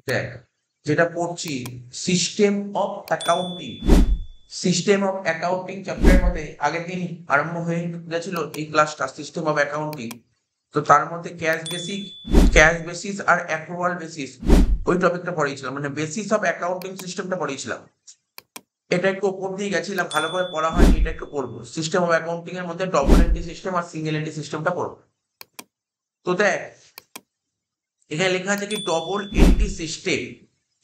দেখ, যেটা পড়ছি system of accounting, system of accounting চ্যাপ্টারের মধ্যে আগের দিন আরম্ভ হয়ে গেছিল এই ক্লাসটা, সিস্টেম অফ অ্যাকাউন্টিং। তো তার মধ্যে ক্যাশ বেসিস আর অ্যাক্রুয়াল বেসিস ওই টপিকটা পড়িয়েছিলাম, মানে বেসিস অফ অ্যাকাউন্টিং সিস্টেমটা পড়িয়েছিলাম। এটা একটু ওপর দিয়ে গেছিলাম, ভালো করে পড়া হয়নি, এটা একটু পড়বো। সিস্টেম অফ অ্যাকাউন্টিং এর মধ্যে ডবল এন্ট্রি সিস্টেম আর সিঙ্গেল এন্ট্রি সিস্টেমটা পড়বো। তো দেখ, এখানে লেখা আছে কি ডবল এন্ট্রি সিস্টেম,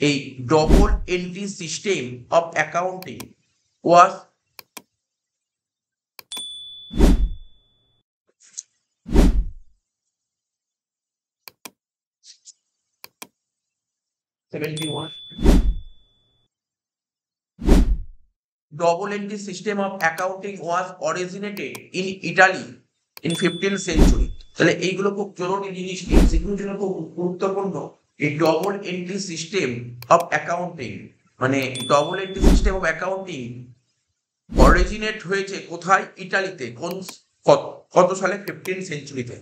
এই double entry system of accounting was double entry system of accounting was originated in Italy in 15th century। তাহলে এইগুলো খুব জরুরি জিনিস, এগুলোর জন্য খুব গুরুত্বপূর্ণ। এই double entry system of accounting, মানে double entry system of accounting originate হয়েছে কোথায়? ইটালিতে। কত সালে? 15th সেঞ্চুরিতে।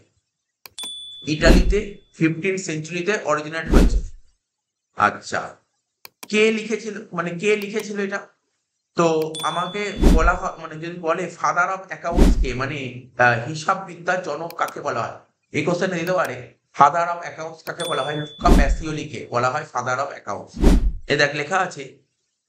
ইটালিতে 15th সেঞ্চুরিতে অরিজিনেট হয়েছে। আচ্ছা, কে লিখেছিল, মানে কে লিখেছিল এটা? তো আমাকে বলা হয়, মানে যদি বলে ফাদার অফ অ্যাকাউন্টস কে, মানে হিসাব বিদ্যার জনক কাকে বলা হয়, এই কোশ্চেনটা দিতে পারে। ফাদার অফ অ্যাকাউন্টস কাকে বলা হয়? লুকা প্যাসিওলি কে বলা হয় ফাদার অফ অ্যাকাউন্টস। এ দেখ লেখা আছে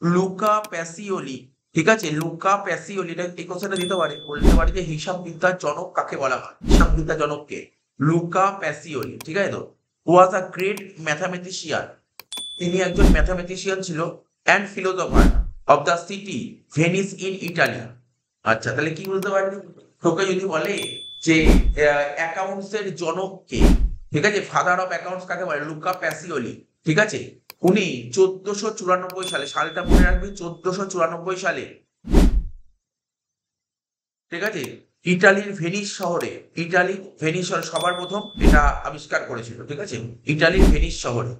লুকা প্যাসিওলি, ঠিক আছে? লুকা প্যাসিওলি, এটা এই কোশ্চেনটা দিতে পারে, বলতে পারে যে হিসাব বিদ্যার জনক কাকে বলা হয়, হিসাব বিদ্যার জনক কে? লুকা প্যাসিওলি, ঠিক আছে? তো ওয়াজ আ গ্রেট ম্যাথামেটিশিয়ান, তিনি একজন ম্যাথামেটিশিয়ান ছিল, and philosopher of the city Venice in Italy. আচ্ছা, তাহলে কি বলতে পারবি? তোকে যদি বলে যে অ্যাকাউন্টস এর জনক কে, ঠিক আছে, ফাদার অফ অ্যাকাউন্টস কাকে বলে? লুকা প্যাসিওলি, ঠিক আছে? উনি 1494 সালে, সালটা মনে রাখবি, 1494 সালে, ঠিক আছে, ইটালির ভেনিস শহরে, সবার প্রথম এটা আবিষ্কার করেছিল, ঠিক আছে, ইটালির ভেনিস শহরে।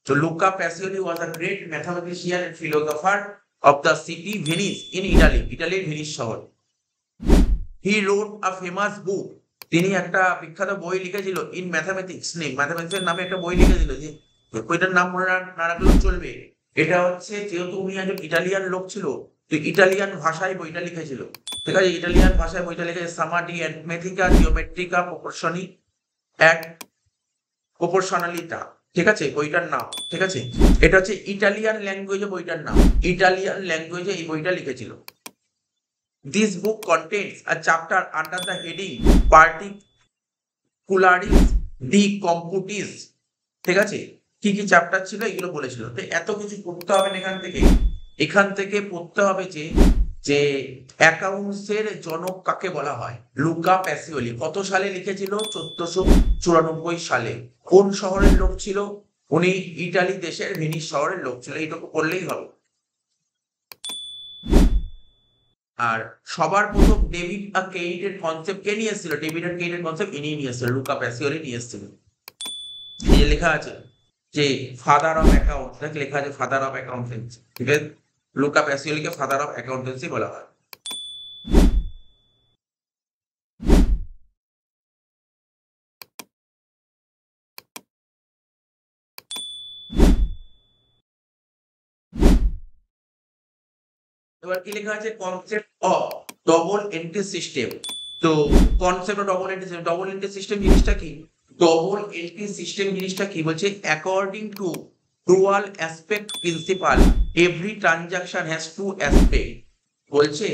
তো Luca Pacioli was a great mathematician and philosopher of the city Venice in Italy, ইটালির ভেনিস শহর। হি রোট আ ফেমাস বুক, তিনি একটা বিখ্যাত বই লিখেছিল, ইন ম্যাথামেটিক্স নেম, ম্যাথামেটিক্স নামে একটা বই লিখেছিল। যে বইটার নাম মনে না রাখলেও চলবে। এটা হচ্ছে, যেহেতু উনি একজন ইটালিয়ান লোক ছিল, তো ইটালিয়ান ভাষায় বইটা লিখেছিল, ঠিক আছে? ইটালিয়ান ভাষায় বইটা লিখেছে সামা ডি অ্যারিথমেটিকা জিওমেট্রিকা প্রপোর্শনালিটা, ঠিক আছে বইটার নাম, ঠিক আছে? এটা হচ্ছে ইটালিয়ান ল্যাঙ্গুয়েজে বইটার নাম, ইটালিয়ান ল্যাঙ্গুয়েজে এই বইটা লিখেছিল। This book contains a chapter under the heading Particularis de Computis, ঠিক আছে? কি কি চ্যাপ্টার ছিল এগুলো বলেছিল। তো এত কিছু পড়তে হবে না এখান থেকে পড়তে হবে যে যে অ্যাকাউন্টস এর জনক কাকে বলা হয়? Luca Pacioli. কত সালে লিখেছিল? 1494 সালে। কোন শহরের লোক ছিল? উনি ইটালি দেশের ভেনিস শহরের লোক ছিল। এইটুকু করলেই হবে। আর সবার প্রথম ডেভিড আর কেইটের কনসেপ্ট কে নিয়ে এসেছিল? ডেভিড আর কেইটের কনসেপ্ট ইনি নিয়ে এসেছিল, লুকা প্যাসিওলি নিয়ে এসেছিল। এই লেখা আছে যে ফাদার অফ অ্যাকাউন্ট, লেখা আছে ফাদার অফ অ্যাকাউন্টেন্সি, ঠিক আছে? লুকা প্যাসিওলিকে ফাদার অফ অ্যাকাউন্টেন্সি বলা হয়। এবার কি লেখা আছে? Concept of double entry system. তো concept of double entry system জিনিসটা কি? ডবল এন্ট্রি সিস্টেম জিনিসটা কি বলছে? According to dual aspect principle every transaction has two aspect. বলছে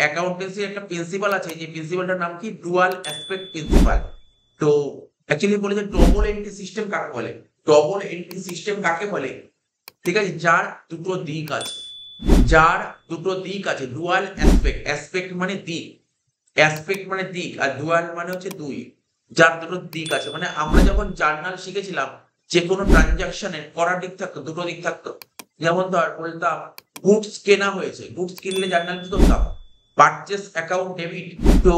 অ্যাকাউন্টেন্সির একটা প্রিন্সিপাল আছে, যে প্রিন্সিপালটার নাম কি? Dual aspect principle. তো অ্যাকচুয়ালি বলে যে ডবল এন্ট্রি সিস্টেম কাকে বলে? ডবল এন্ট্রি সিস্টেম কাকে বলে? ঠিক আছে, যার দুটো দিক আছে, যার দুটো দিক আছে। ডুয়াল অ্যাসপেক্ট, অ্যাসপেক্ট মানে দিক, অ্যাসপেক্ট মানে দিক, আর ডুয়াল মানে হচ্ছে দুই। যার দুটো দিক আছে, মানে আমরা যখন জার্নাল শিখেছিলাম, যে কোনো ট্রানজাকশনের করার দিক থাকতো, দুটো দিক থাকতো। যেমন ধর বলতাম গুডস কেনা হয়েছে, গুডস কিনলে জার্নাল কি করতাম? পারচেস অ্যাকাউন্ট ডেবিট, তো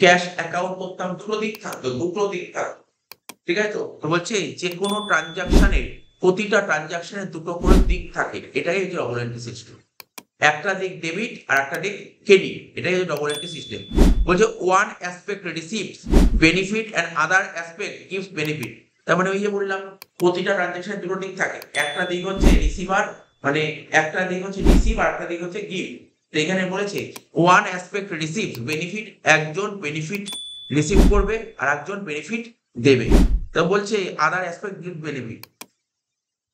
ক্যাশ অ্যাকাউন্ট করতাম, দুটো দিক থাকতো, দুটো দিক থাকতো, ঠিক আছে? তো বলছে যে কোনো ট্রানজাকশনের, প্রতিটা ট্রানজাকশনের দুটো করে দিক থাকে, এটাই হচ্ছে ডবল এন্ট্রি সিস্টেম। একটা দিক ডেবিট আর একটা দিক ক্রেডিট, এটাই হচ্ছে ডবল এন্ট্রি সিস্টেম। বলছে one aspect receives benefit and other aspect gives benefit. তার মানে ওই যে বললাম প্রতিটা ট্রানজাকশনের দুটো দিক থাকে, একটা দিক হচ্ছে রিসিভার, মানে একটা দিক হচ্ছে রিসিভ আর একটা দিক হচ্ছে গিভ। তো এখানে বলেছে ওয়ান অ্যাসপেক্ট রিসিভ বেনিফিট, একজন বেনিফিট রিসিভ করবে আর একজন বেনিফিট দেবে। তো বলছে other aspect give benefit,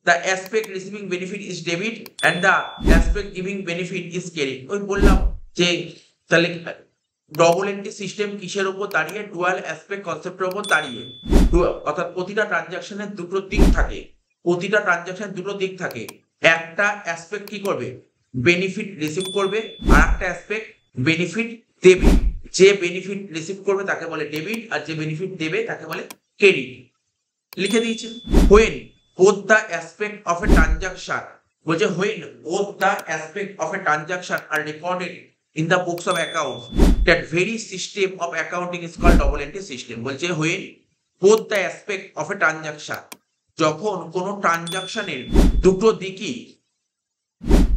the aspect receiving benefit is debit and the aspect giving benefit is credit। ওই বললাম যে তাহলে ডবল এন্ট্রি সিস্টেম কিসের উপর দাঁড়িয়ে, ডুয়াল অ্যাসপেক্ট কনসেপ্টের উপর দাঁড়িয়ে। অর্থাৎ প্রতিটা ট্রানজাকশনের দুটো দিক থাকে, প্রতিটা ট্রানজাকশনের দুটো দিক থাকে। একটা অ্যাসপেক্ট কি করবে, বেনিফিট রিসিভ করবে, আর একটা অ্যাসপেক্ট বেনিফিট দেবে। যে বেনিফিট রিসিভ করবে তাকে বলে ডেবিট, আর যে বেনিফিট দেবে তাকে বলে ক্রেডিট। লিখে দিয়েছে when both the aspect of a transaction, বলছে when both the aspect of a transaction are recorded in the books of accounts, that very system of accounting is called double entry system। বলছে when both the aspect of a transaction, যখন কোন ট্রানজাকশনের দুটো দিকই,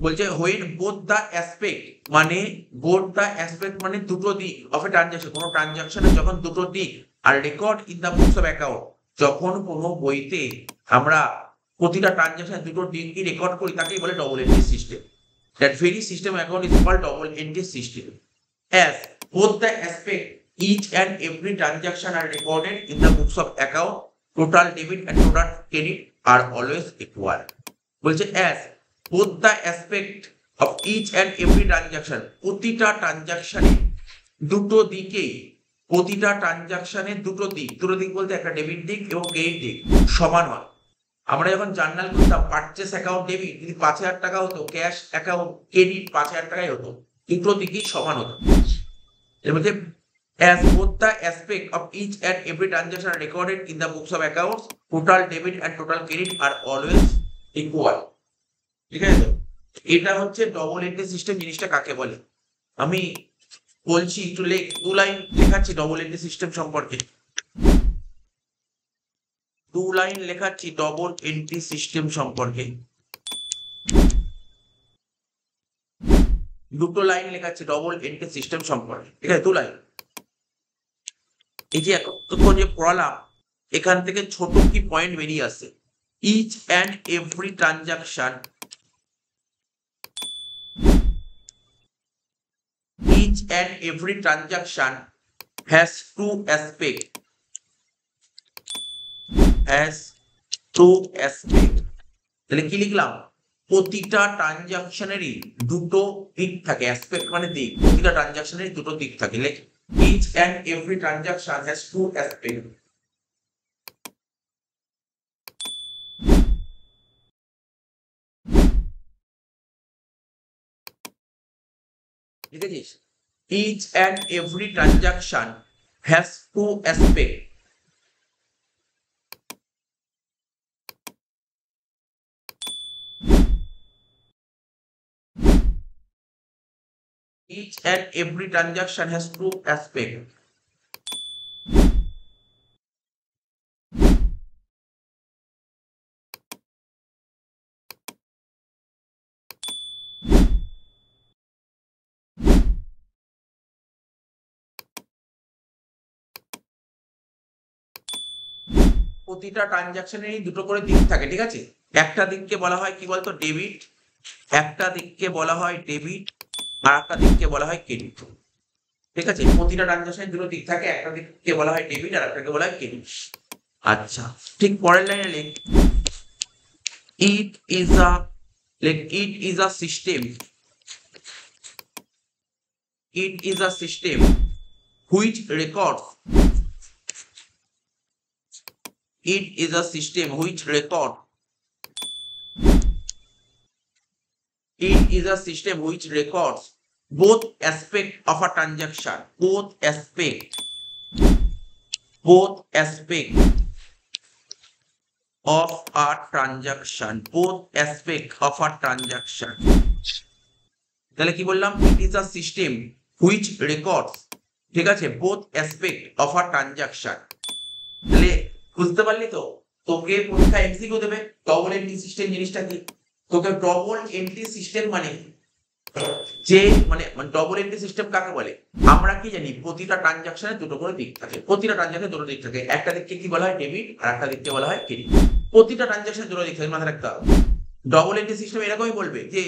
বলছে when both the aspect মানে both the aspect মানে দুটো দিক of a transaction, কোন ট্রানজাকশনের যখন দুটো দিক আর record in the books of account, যখন কোনো বইতে আমরা প্রতিটা ট্রানজাকশন দুটো দিকই রেকর্ড করি তাকেই বলে double entry system. That very system account is called double entry system. As both the aspect each and every transaction are recorded in the books of account, total debit and total credit are always equal. বলছে as both the aspect of each and every transaction, প্রতিটা ট্রানজাকশনে দুটো দিকেই, প্রতিটা ট্রানজাকশনের দুটো দিক, দুটো দিক বলতে একটা ডেবিট দিক এবং ক্রেডিট দিক সমান হয়। আমরা যখন জার্নাল করতাম পারচেস অ্যাকাউন্ট ডেবিট যদি 5,000 টাকা হতো, ক্যাশ অ্যাকাউন্ট ক্রেডিট 5,000 টাকাই হতো, দুটো দিকই সমান হতো। এর মধ্যে as both the aspect of each and every transaction are recorded in the books of accounts, total debit and total credit are always equal। ঠিক আছে, তো এটা হচ্ছে ডবল এন্ট্রি সিস্টেম জিনিসটা কাকে বলে। আমি বলছি একটু দু লাইন লেখাচ্ছি ডবল এন্ট্রি সিস্টেম সম্পর্কে, দু লাইন লেখাচ্ছি ডবল এন্ট্রি সিস্টেম সম্পর্কে, দুটো লাইন লেখাচ্ছি ডবল এন্ট্রি সিস্টেম সম্পর্কে। ঠিক আছে, দু লাইন। এই যে এতক্ষণ যে পড়ালাম এখান থেকে ছোট কি পয়েন্ট বেরিয়ে আসে, each and every transaction, each and every transaction has two aspects, has two aspects। তাহলে কি লিখলাম, প্রতিটা ট্রানজাকশনেরই দুটো দিক থাকে, অ্যাসপেক্ট মানে দিক, প্রতিটা ট্রানজাকশনেরই দুটো দিক থাকে। Like each and every transaction has two aspects। লিখেছিস, each and every transaction has two aspects, each and every transaction has two aspects। প্রতিটা ট্রানজাকশনেরই দুটো করে দিক থাকে। ঠিক আছে, একটা দিককে বলা হয় কি বলতো ডেবিট, একটা দিককে বলা হয় ডেবিট আর একটা দিককে বলা হয় ক্রেডিট। ঠিক আছে, প্রতিটা ট্রানজাকশনের দুটো দিক থাকে, একটা দিককে বলা হয় ডেবিট আর একটাকে বলা হয় ক্রেডিট। আচ্ছা, ঠিক পরের লাইনে লিখ, it is a system, it is a system which records, it is a system which records, it is a system which records both aspects of a transaction, both aspects of a transaction, both aspects of a transaction। তাহলে কি বললাম, it is a system which records, ঠিক আছে, both aspects of a transaction। তাহলে বুঝতে পারলি তো, তোকে পরীক্ষা এমসিকিউ দেবে ডবল এন্ট্রি সিস্টেম জিনিসটা কি, তোকে ডবল এন্ট্রি সিস্টেম মানে যে মানে ডবল এন্ট্রি সিস্টেম কাকে বলে? আমরা কি জানি প্রতিটা ট্রানজাকশনে দুটো করে দিক থাকে, প্রতিটা ট্রানজাকশনে দুটো দিক থাকে, একটা দিককে কি বলা হয় ডেবিট আর একটা দিককে বলা হয় ক্রেডিট। প্রতিটা ট্রানজাকশনে দুটো দিক থাকে, মাথায় রাখতে হবে। ডবল এন্ট্রি সিস্টেম এরকমই বলবে যে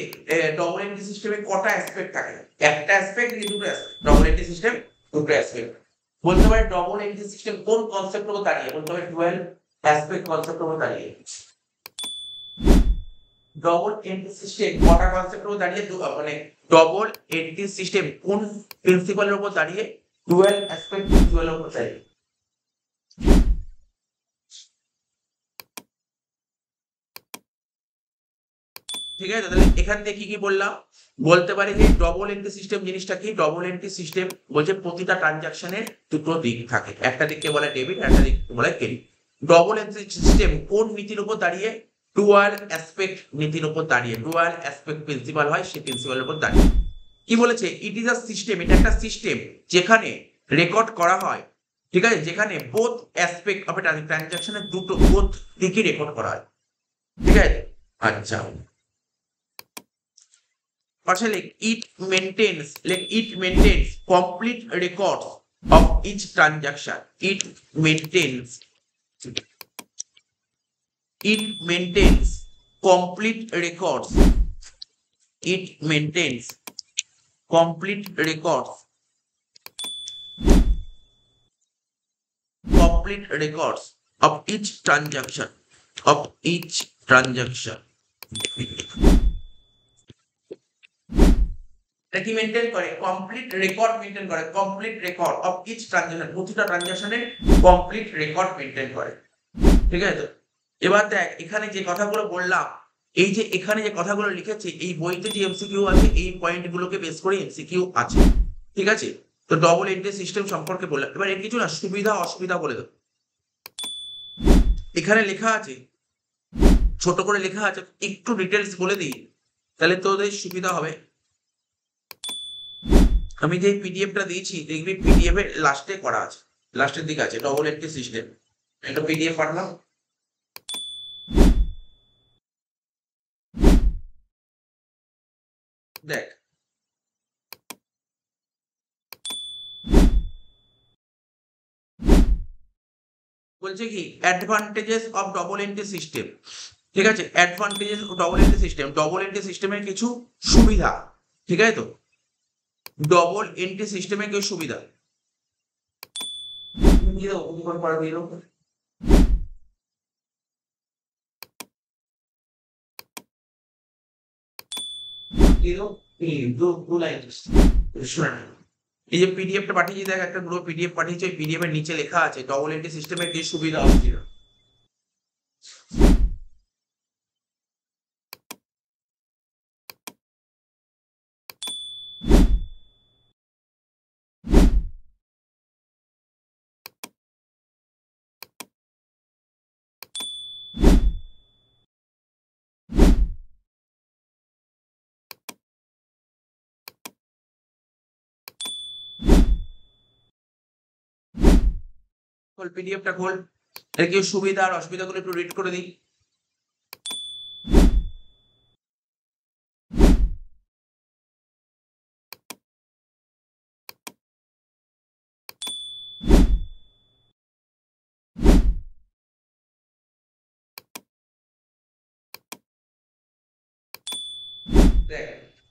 ডবল এন্ট্রি সিস্টেমে কটা অ্যাসপেক্ট থাকে, একটা অ্যাসপেক্ট কি দুটো অ্যাসপেক্ট, ডবল এন্ট্রি সিস্টেম দুটো অ্যাসপেক্ট। বলতে পারে ডবল এন্ট্রি সিস্টেম কোন কনসেপ্টের উপর দাঁড়িয়ে, বলতে পারে ডুয়াল অ্যাসপেক্ট কনসেপ্টের উপর দাঁড়িয়ে। ডবল এন্ট্রি সিস্টেম কটা কনসেপ্টের উপর দাঁড়িয়ে, মানে ডবল এন্ট্রি সিস্টেম কোন প্রিন্সিপালের উপর দাঁড়িয়ে, ডুয়াল অ্যাসপেক্ট প্রিন্সিপালের উপর দাঁড়িয়ে। ঠিক আছে, তাহলে এখান থেকে কি কি বললাম, বলতে পারি যে ডবল এন্ট্রি সিস্টেম জিনিসটা কি, ডবল এন্ট্রি সিস্টেম বলছে প্রতিটা ট্রানজাকশনের দুটো দিক থাকে, একটা দিককে বলে ডেবিট একটা দিককে বলে ক্রেডিট। ডবল এন্ট্রি সিস্টেম কোন নীতির উপর দাঁড়িয়ে, ডুয়াল অ্যাসপেক্ট নীতির উপর দাঁড়িয়ে, ডুয়াল অ্যাসপেক্ট প্রিন্সিপাল হয় সেই প্রিন্সিপালের উপর দাঁড়িয়ে। কি বলেছে, ইট ইজ আ সিস্টেম, এটা একটা সিস্টেম যেখানে রেকর্ড করা হয়, ঠিক আছে, যেখানে বোথ অ্যাসপেক্ট অফ ট্রানজাকশনের দুটো বোথ দিকই রেকর্ড করা হয়। ঠিক আছে, আচ্ছা partially it maintains complete records of each transaction. It maintains complete records. It maintains complete records of each transaction. কি মেইনটেইন করে, কমপ্লিট রেকর্ড মেইনটেইন করে, complete record of each transaction, প্রতিটা ট্রানজাকশনের কমপ্লিট রেকর্ড মেইনটেইন করে। ঠিক আছে, তো এবার দেখ এখানে যে কথাগুলো বললাম, এই যে এখানে যে কথাগুলো লিখেছি, এই বইতে যে এমসিকিউ আছে এই পয়েন্টগুলোকে বেস করে এমসিকিউ আছে। ঠিক আছে, তো ডবল এন্ট্রি সিস্টেম সম্পর্কে বললাম, এবার এর কিছু না সুবিধা অসুবিধা বলে দেব। এখানে লেখা আছে, ছোট করে লেখা আছে, একটু ডিটেলস বলে দিই তাহলে তোদের সুবিধা হবে। আমি যে পিডিএফটা দিয়েছি দেখবি পিডিএফ এর লাস্টে করা আছে, লাস্টের দিকে আছে ডবল এন্ট্রি সিস্টেম, একটা পিডিএফ পাঠালাম। দেখ বলছে কি advantages of double entry system. ঠিক আছে, advantages of double entry system, double entry সিস্টেমের কিছু সুবিধা। ঠিক আছে, তো ডবল এন্ট্রি সিস্টেমের কিছু সুবিধা দিয়ে দাও, উপকার করা দিয়ে দাও। এই যে পিডিএফটা পাঠিয়েছি, দেখ একটা পুরো পিডিএফ পাঠিয়েছি, ওই পিডিএফ এর নিচে লেখা আছে ডবল এন্ট্রি সিস্টেমের কি সুবিধা অসুবিধা। খোল পিডিএফটা খোল, এর কি সুবিধা আর অসুবিধাগুলো একটু রিড করে দিই।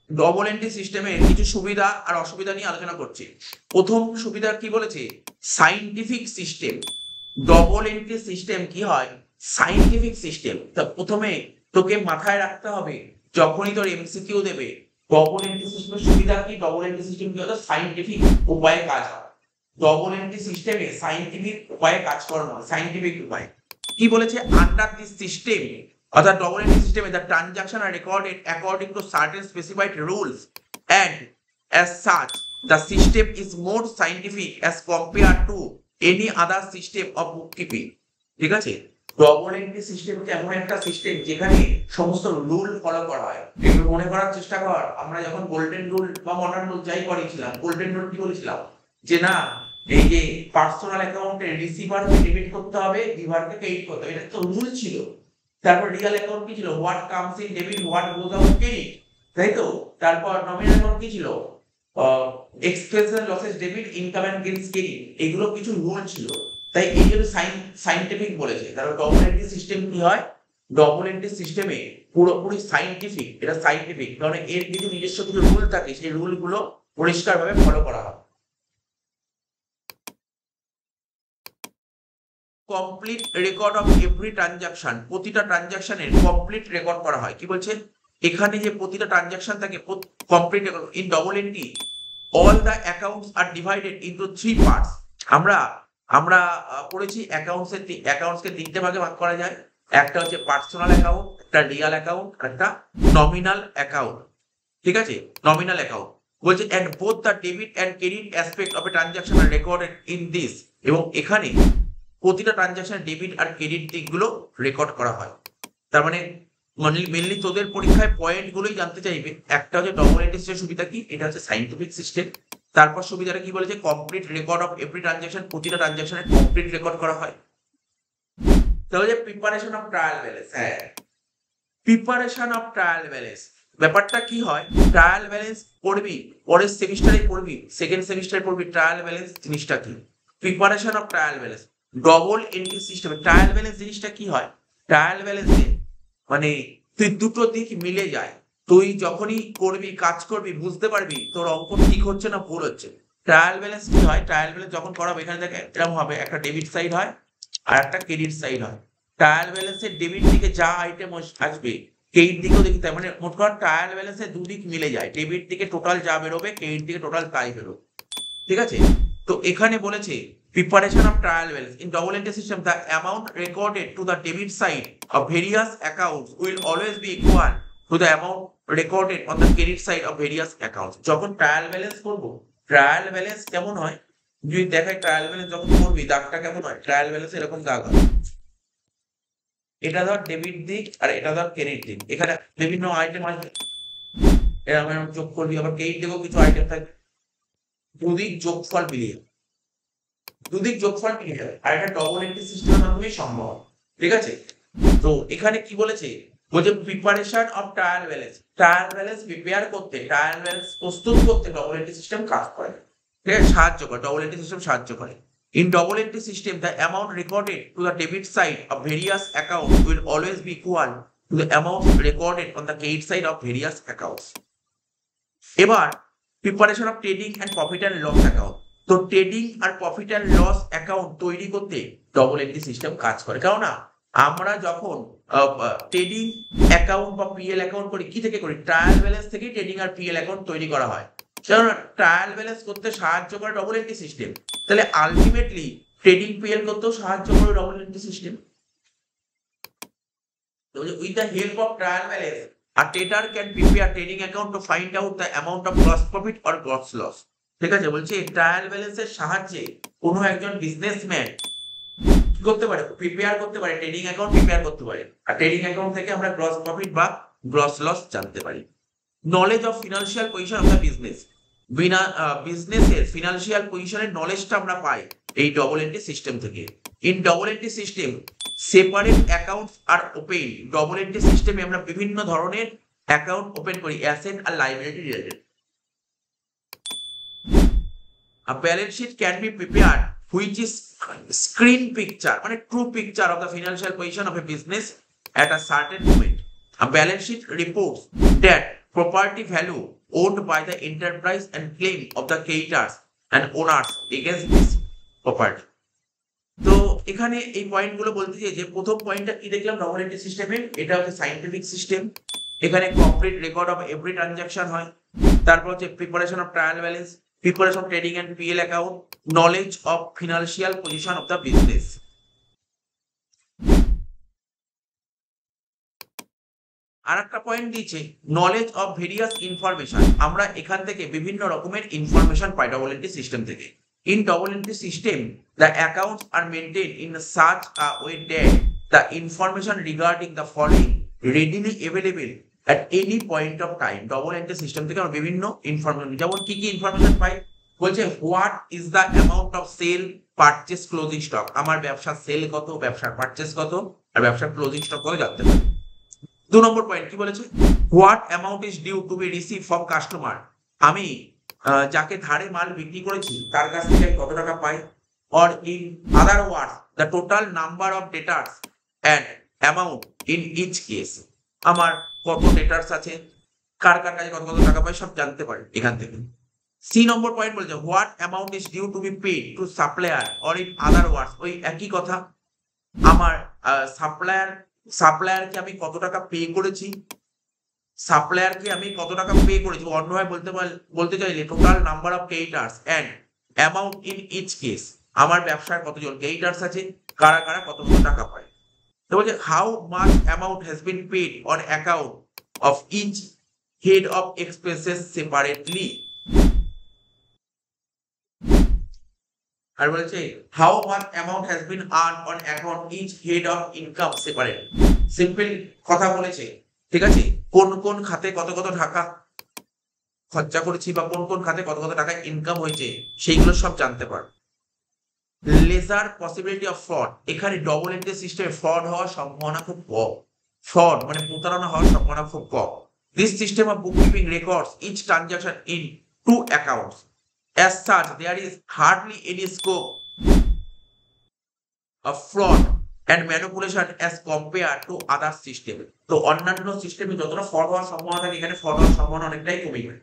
ডবল এন্ট্রি সিস্টেমের কিছু সুবিধা আর অসুবিধা নিয়ে আলোচনা করছি। প্রথম সুবিধা কি বলেছে, scientific system. Double entry system কি হয়, সাইন্টিফিক সিস্টেম। তা প্রথমে তোকে মাথায় রাখতে হবে যখনই তোর এমসিকিউ দেবে, ডবল এন্ট্রি সিস্টেমের সুবিধা কি, ডবল এন্ট্রি সিস্টেম কি হতো, সাইন্টিফিক উপায়ে কাজ হয়। ডবল এন্ট্রি সিস্টেমে সাইন্টিফিক উপায়ে কাজ করানো হয়, সাইন্টিফিক উপায়। কি বলেছে, আন্ডার দিস সিস্টেম, অর্থাৎ ডবল এন্ট্রি সিস্টেমে the transaction are recorded according to certain specified rules and as such the system is more scientific as compared to any other system of bookkeeping. ঠিক আছে, double entry system এমন একটা system যেখানে সমস্ত rule follow করা হয়। একটু মনে করার চেষ্টা কর, আমরা যখন গোল্ডেন রুল বা মডার্ন রুল যাই করেছিলাম, গোল্ডেন রুল কি বলেছিলাম, যে না এই যে পার্সোনাল অ্যাকাউন্টে রিসিভারকে ডেবিট করতে হবে, গিভারকে ক্রেডিট করতে হবে, এটা তো রুল ছিল। তারপর রিয়েল অ্যাকাউন্ট কি ছিল, what comes in debit what goes out credit, তাই তো। তারপর নমিনাল অ্যাকাউন্ট কি ছিল, expense and losses debit, income and gains credit, এগুলো কিছু রুল ছিল। তাই এই জন্য সাইন্টিফিক বলেছে। কারণ ডবল এন্ট্রি সিস্টেম কি হয়, ডবল এন্ট্রি সিস্টেমে পুরোপুরি সাইন্টিফিক, এটা সাইন্টিফিক, কারণ এর কিছু নিজস্ব কিছু রুল থাকে, সেই রুলগুলো পরিষ্কারভাবে ফলো করা হয়। Complete record of every transaction, প্রতিটা ট্রানজাকশনের কমপ্লিট রেকর্ড করা হয়। কি বলছে, এখানে যে প্রতিটা ট্রানজাকশন থাকে complete record. In double entry all the accounts are divided into 3 parts. আমরা পড়েছি অ্যাকাউন্টসকে তিনটে ভাগে ভাগ করা যায়। একটা হচ্ছে পার্সোনাল অ্যাকাউন্ট, একটা রিয়াল অ্যাকাউন্ট, একটা নমিনাল অ্যাকাউন্ট। ঠিক আছে, নমিনাল অ্যাকাউন্ট বলছে and both the debit and credit aspect of a transaction are recorded in this. এবং এখানে প্রতিটা ট্রানজাকশন ডেবিট আর ক্রেডিট দিকগুলো রেকর্ড করা হয়। তার মানে মেনলি তোদের পরীক্ষায় পয়েন্ট গুলোই জানতে চাইবে। একটা হচ্ছে ডবল এন্ট্রি সিস্টেম সুবিধা কি, এটা হচ্ছে সাইন্টিফিক সিস্টেম। তারপর সুবিধাটা কি বলেছে, complete record of every transaction, প্রতিটা ট্রানজাকশনের কমপ্লিট রেকর্ড করা হয়। তাহলে প্রিপারেশন অফ ট্রায়াল ব্যালেন্স, হ্যাঁ প্রিপারেশন অফ ট্রায়াল ব্যালেন্স ব্যাপারটা কি হয়, ট্রায়াল ব্যালেন্স পড়বি পরের সেমিস্টারে পড়বি, সেকেন্ড সেমিস্টারে পড়বি ট্রায়াল ব্যালেন্স জিনিসটা কি। Preparation of trial balance double entry সিস্টেমে ট্রায়াল ব্যালেন্স জিনিসটা কি হয়, ট্রায়াল ব্যালেন্সে মানে তুই দুটো দিক মিলে যায়। তুই যখনই করবি, কাজ করবি, বুঝতে পারবি তোর অঙ্ক ঠিক হচ্ছে না ভুল হচ্ছে। ট্রায়াল ব্যালেন্স কি হয়, ট্রায়াল ব্যালেন্স যখন করাবে এখানে দেখে এরকম হবে, একটা ডেবিট সাইড হয় আর একটা ক্রেডিট সাইড হয়। ট্রায়াল ব্যালেন্সের ডেবিট দিকে যা আইটেম আসবে ক্রেডিট দিকেও দেখতে হয়, মানে মোট কথা ট্রায়াল ব্যালেন্সের দুদিক মিলে যায়, ডেবিট দিকে টোটাল যা বেরোবে, ক্রেডিট দিকে টোটাল তাই বেরোবে। ঠিক আছে, তো এখানে বলেছে preparation of trial balance in double entry system, the amount recorded to the debit side of various accounts will always be equal to the amount recorded on the credit side of various accounts. যখন trial balance করব, trial balance কেমন হয় যদি দেখাই, trial balance যখন করবি দাগটা কেমন হয়, ট্রায়াল ব্যালেন্স এরকম দাগ হয়, এটা ধর ডেবিট দিক আর এটা ধর ক্রেডিট দিক, এখানে বিভিন্ন আইটেম আসবে, এরকম এরকম যোগ করবি, আবার ক্রেডিট দিকেও কিছু আইটেম থাকবে, দুদিক যোগফল মিলিয়ে যাবে। আর এটা ডবল এন্ট্রি সিস্টেমের মাধ্যমে সম্ভব। ঠিক আছে, তো এখানে কি বলেছে, বলছে preparation of trial balance prepare করতে, ট্রায়াল ব্যালেন্স প্রস্তুত করতে ডবল এন্ট্রি সিস্টেম কাজ করে, ঠিক আছে, সাহায্য করে, ডবল এন্ট্রি সিস্টেম সাহায্য করে। In double entry system the amount recorded to the debit side of various accounts will always be equal to the amount recorded on the credit side of various accounts. এবার preparation of trading and profit and loss account, তো trading আর profit and loss account তৈরি করতে double entry system কাজ করে। কারণ আমরা যখন ট্রেডিং অ্যাকাউন্ট বা পিএল অ্যাকাউন্ট করি, কি থেকে করি, ট্রায়াল ব্যালেন্স থেকে ট্রেডিং আর পিএল অ্যাকাউন্ট তৈরি করা হয়। কারণ ট্রায়াল ব্যালেন্স করতে সাহায্য করে ডবল এন্ট্রি সিস্টেম, তাহলে আলটিমেটলি ট্রেডিং পিএল করতেও সাহায্য করে double entry system. With the help of trial balance a trader can prepare trading account to find out the amount of gross profit or gross loss. ঠিক আছে, বলছি trial ব্যালেন্সের সাহায্যে কোনো একজন বিজনেসম্যান কি করতে পারে, প্রিপেয়ার করতে পারে, ট্রেডিং অ্যাকাউন্ট প্রিপেয়ার করতে পারে, আর ট্রেডিং অ্যাকাউন্ট থেকে আমরা গ্রস প্রফিট বা গ্রস লস জানতে পারি। Knowledge of financial position of the business, বিজনেসের ফিনান্সিয়াল পজিশনের নলেজটা আমরা পাই এই ডবল এন্ট্রি সিস্টেম থেকে। In double entry system separate accounts are open, double entry সিস্টেমে আমরা বিভিন্ন ধরনের অ্যাকাউন্ট ওপেন করি, অ্যাসেট আর liability related. A balance sheet can be prepared which is screen picture, মানে true picture of the financial position of a business at a certain moment. A balance sheet reports that property value owned by the enterprise and claim of the creditors and owners against this property. তো এখানে এই পয়েন্টগুলো বলতে চাই যে প্রথম পয়েন্টটা কি দেখলাম ডবল এন্ট্রি সিস্টেমের, এটা হচ্ছে সাইন্টিফিক সিস্টেম, এখানে complete record of every transaction হয়। তারপর হচ্ছে preparation of trial balance, preparation of trading and PL account, knowledge of financial position of the business. আর একটা পয়েন্ট দিয়েছে নলেজ অফ ভেরিয়াস ইনফরমেশন, আমরা এখান থেকে বিভিন্ন রকমের ইনফরমেশন পাই ডবল এন্ট্রি সিস্টেম থেকে। In double entry system, the accounts are maintained in such a way that the information regarding the following readily available at any point of time. Double entry system থেকে আমরা বিভিন্ন information, যেমন কি কি information পাই, বলছে what is the amount of sale, purchase, closing stock, আমার ব্যবসার সেল কত, ব্যবসার পারচেস কত আর ব্যবসার ক্লোজিং স্টক কত জানতে পারি। নম্বর পয়েন্ট কি বলেছে, what amount is due to be receive from customer, আমি যাকে ধারে মাল বিক্রি করেছি তার কাছ থেকে কত টাকা পাই, or in other words the total number of debtors and amount in each case, আমার কত ডেটার্স আছে, কার কার কাছে কত কত টাকা পাই, সব জানতে পারি এখান থেকে। সি নম্বর পয়েন্ট বলছে what amount is due to be paid to supplier or in other words, ওই একই কথা, আমার সাপ্লায়ারকে আমি কত টাকা পে করেছি, অন্যভাবে বলতে চাইলে total number of creditors and amount in each case, আমার ব্যবসায় কতজন ক্রেডিটার্স আছে, কারা কারা কত কত টাকা পায়। তো বলছে how much amount has been paid on account of each head of expenses separately, আর বলছে how much amount has been earn on account each head of income separate, simple কথা বলেছে, ঠিক আছে, কোন কোন খাতে কত কত টাকা খরচা করেছি বা কোন কোন খাতে কত কত টাকা ইনকাম হয়েছে সেইগুলো সব জানতে পারো। লেজার পসিবিলিটি অফ ফ্রড, এখানে ডবল এন্ট্রি সিস্টেমে ফ্রড হওয়ার সম্ভাবনা খুব কম, ফ্রড মানে প্রতারণা হওয়ার সম্ভাবনা খুব কম। This system of bookkeeping records each transaction in two accounts, as such there is hardly any scope of fraud and manipulation as compared to other system, তো অন্যান্য সিস্টেমে যতটা ফ্রড হওয়ার সম্ভাবনা থাকে এখানে ফ্রড হওয়ার সম্ভাবনা অনেকটাই কমে যায়।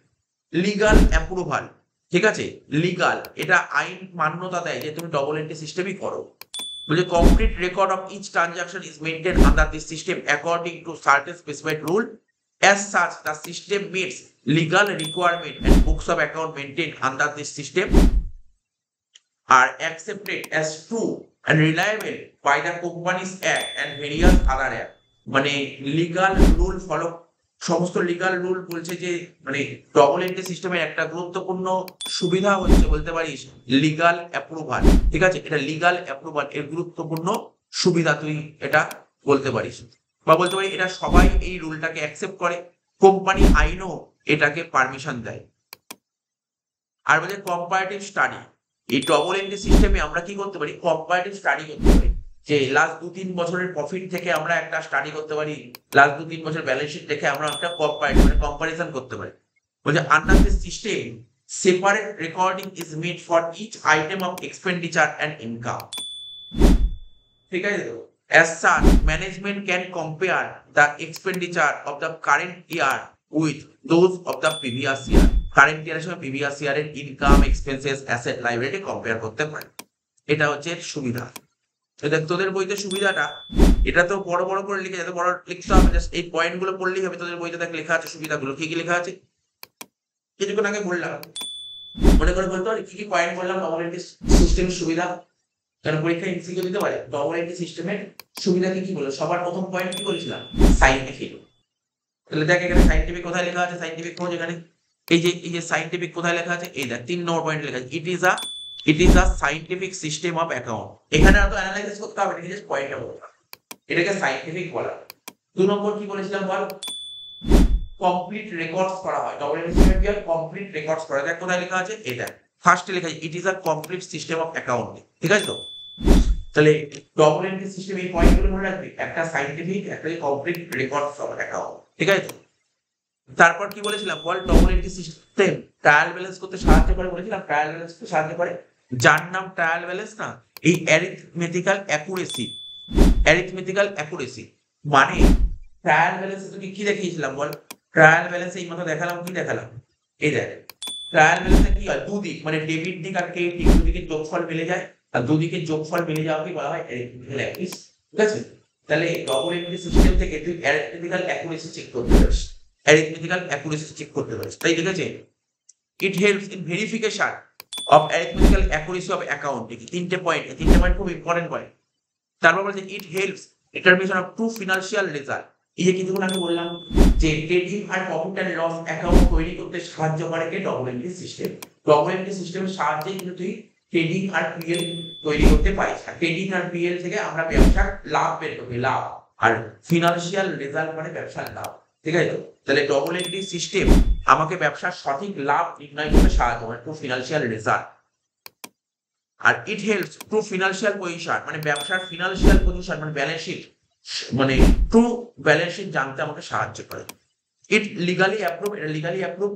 লিগাল অ্যাপ্রুভাল, ঠিক আছে, লিগাল এটা আইন মান্যতা দেয় যে তুমি ডবল এন্ট্রি সিস্টেমই করো। বলছে complete record of each transaction is maintained under this system according to certain specified rule, as such the system meets legal requirement and books of account maintained under this system are accepted as true and reliable by the Companies Act and various other act, মানে legal rule follow, সমস্ত legal rule বলছে যে মানে double entry সিস্টেমের একটা গুরুত্বপূর্ণ সুবিধা হচ্ছে বলতে পারিস লিগাল অ্যাপ্রুভাল, ঠিক আছে, এটা লিগাল অ্যাপ্রুভাল এর গুরুত্বপূর্ণ সুবিধা তুই এটা বলতে পারিস, বা বলতে পারি এটা সবাই এই রুলটাকে অ্যাকসেপ্ট করে, কোম্পানি আইনও এটাকে পারমিশন দেয়। আর বলছে কম্পারেটিভ স্টাডি, এই ডবল এন্ট্রি সিস্টেমে আমরা কি করতে পারি, কম্পারেটিভ স্টাডি করতে পারি, যে লাস্ট 2-3 বছরের প্রফিট থেকে আমরা একটা স্টাডি করতে পারি, লাস্ট 2-3 বছর ব্যালেন্স শিট দেখে আমরা একটা কম্পারিজন করতে পারি। বলছে under this system separate recording is made for each item of expenditure and income, ঠিক আছে। তো as such management can compare the expenditure of the current year with those of the previous year, current ইয়ারের সঙ্গে previous ইয়ারের income expenses asset liability compare করতে পারে, এটা হচ্ছে সুবিধা। দেখ তোদের বইতে সুবিধাটা এটা তো বড় বড় করে লিখে যাতে বড় লিখতে হবে, জাস্ট এই পয়েন্ট গুলো পড়লেই হবে। তোদের বইতে দেখ লেখা আছে সুবিধাগুলো, কি কি লেখা আছে কিছুক্ষণ আগে বললাম, মনে করে বলতে পারি কি কি পয়েন্ট বললাম ডবল এন্ট্রি সিস্টেমের সুবিধা, কারণ পরীক্ষা এমসিকিউ দিতে পারে। ডবল এন্ট্রি সিস্টেমের সুবিধা কি কি বললো, সবার প্রথম পয়েন্ট কি বলেছিলাম, সাইন্টিফিক। তাহলে দেখ এখানে সাইন্টিফিক কোথায় লেখা আছে, সাইন্টিফিক খোঁজ, এখানে এই যে সাইন্টিফিক কোথায় লেখা আছে, এই দেখ 3 নম্বর পয়েন্ট লেখা আছে it is a scientific system of account. এখানে আর তো অ্যানালাইসিস করতে হবে না, জাস্ট পয়েন্টটা বলতে হবে, এটাকে সাইন্টিফিক বলা। 2 নম্বর কি বলেছিলাম বল, কমপ্লিট রেকর্ডস করা হয়, ডবল এন্ট্রি সিস্টেমে কমপ্লিট রেকর্ডস করা। দেখ কোথায় লেখা আছে, এই দেখ ফার্স্টে লেখা আছে it is a complete system of accounting, ঠিক আছে। তো তাহলে ডবল এন্ট্রি সিস্টেম এই পয়েন্টগুলো মনে রাখবি, একটা সাইন্টিফিক, একটা কমপ্লিট রেকর্ডস অফ অ্যাকাউন্ট, ঠিক আছে। তারপর কি বলেছিলাম বল, double entry system trial balance করতে সাহায্য করে, বলেছিলাম ট্রায়াল ব্যালেন্স করতে সাহায্য করে, যার নাম ট্রায়াল ব্যালেন্স না, এই অ্যারিথমেটিক্যাল অ্যাকুরেসি, মানে ট্রায়াল ব্যালেন্সে তুমি কি দেখিয়েছিলাম বল, ট্রায়াল ব্যালেন্সে এই মতো দেখালাম, কি দেখালাম, এই দেখ ট্রায়াল ব্যালেন্সে কি হয়, দুদিক মানে ডেবিট দিক আর ক্রেডিট দিক দুদিকে যোগফল মিলে যায়, আর দুদিকে যোগফল মিলে যাওয়াকে বলা হয় অ্যারিথমেটিক্যাল অ্যাকুরেসি, ঠিক আছে। তাহলে ডবল এন্ট্রি সিস্টেম থেকে তুই অ্যারিথমেটিক্যাল অ্যাকুরেসি চেক করতে পারিস, তাই ঠিক আছে। It helps in verification of arithmetical accuracy of accounting, তিনটে পয়েন্ট খুব ইম্পর্টেন্ট পয়েন্ট। তারপর বলছে it helps determination of true financial result, এই যে কিছুক্ষণ আমি বললাম যে ট্রেডিং আর প্রফিট এন্ড লস অ্যাকাউন্ট তৈরি করতে সাহায্য করে কে, double entry system. Double entry সিস্টেমের সাহায্যে কিন্তু তুই ট্রেডিং আর পিএল তৈরি করতে পারিস, আর ট্রেডিং আর পিএল থেকে আমরা ব্যবসার লাভ বের করবি, লাভ, আর ফিনান্সিয়াল রেজাল্ট মানে ব্যবসার লাভ, ঠিক আছে। তাহলে ডবল এন্ট্রি সিস্টেম আমাকে ব্যবসার সঠিক লাভ নির্ণয় করতে সাহায্য করে, ট্রু ফিনান্সিয়াল রেজাল্ট। আর it helps true financial position, মানে ব্যবসার ফিনান্সিয়াল পজিশন মানে ব্যালেন্স শিট মানে ট্রু ব্যালেন্স শিট জানতে আমাকে সাহায্য করে। ইট লিগালি অ্যাপ্রুভ, এটা লিগালি অ্যাপ্রুভ।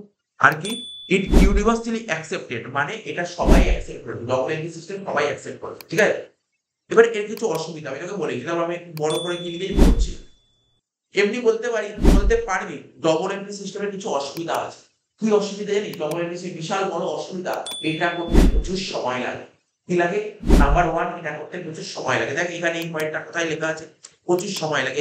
আর কি, ইট ইউনিভার্সালি অ্যাকসেপ্টেড, মানে এটা সবাই অ্যাকসেপ্ট করে, ডবল এন্ট্রি সিস্টেম সবাই অ্যাকসেপ্ট করে, ঠিক আছে। এবার এর কিছু অসুবিধা আমি তোকে বলি, যেটা আমি একটু বড় করে কি লিখে করছি। এমনি বলতে পারবি ডবল এন্ট্রি সিস্টেমের কিছু অসুবিধা আছে। কি অসুবিধা জানিস? ডবল এন্ট্রি বিশাল বড় অসুবিধা, এটা করতে প্রচুর সময় লাগে। কি লাগে? নাম্বার ওয়ান, এটা করতে প্রচুর সময় লাগে। দেখ এখানে এই পয়েন্টটা কোথায় লেখা আছে, প্রচুর সময় লাগে।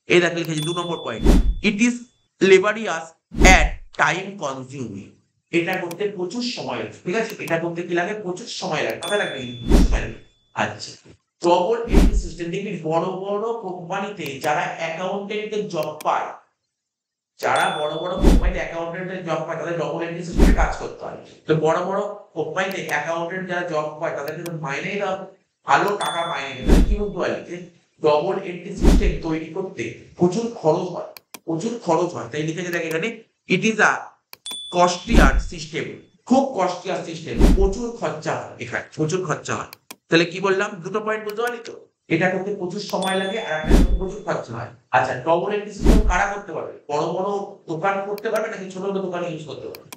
এই দেখ লিখেছি 2 নম্বর point, it is laborious at time consuming. এটা করতে প্রচুর সময় লাগে, ঠিক আছে। এটা করতে কি লাগে? প্রচুর সময় লাগে। কথা লাগে সময় লাগে। আচ্ছা, ডবল এন্ট্রি সিস্টেম দেখবি বড় বড় কোম্পানিতে যারা অ্যাকাউন্টেন্টের জব পায়, যারা বড় বড় কোম্পানিতে অ্যাকাউন্টেন্টের জব পায়, তাদের ডবল এন্ট্রি সিস্টেমে কাজ করতে হয়। তো বড় বড় কোম্পানিতে অ্যাকাউন্টেন্ট যারা জব পায় তাদের কিন্তু মাইনেই দাও, ভালো টাকা মাইনে দেয়। কি বলতে পারি যে ডবল এন্ট্রি সিস্টেম তৈরি করতে প্রচুর খরচ হয়, প্রচুর খরচ হয়। তাই লিখেছে দেখ এখানে, it is a costlier system, খুব কস্টলিয়ার সিস্টেম, প্রচুর খরচা হয় এখানে, প্রচুর খরচা হয়। তাহলে কি বললাম? দুটো পয়েন্ট বুঝতে পারলি তো? এটা করতে প্রচুর সময় লাগে আর একটা করতে প্রচুর খরচা হয়। আচ্ছা, ডবল এন্ট্রি সিস্টেম কারা করতে পারবে? বড় বড় দোকান করতে পারবে নাকি ছোট ছোট দোকান ইউজ করতে পারবে?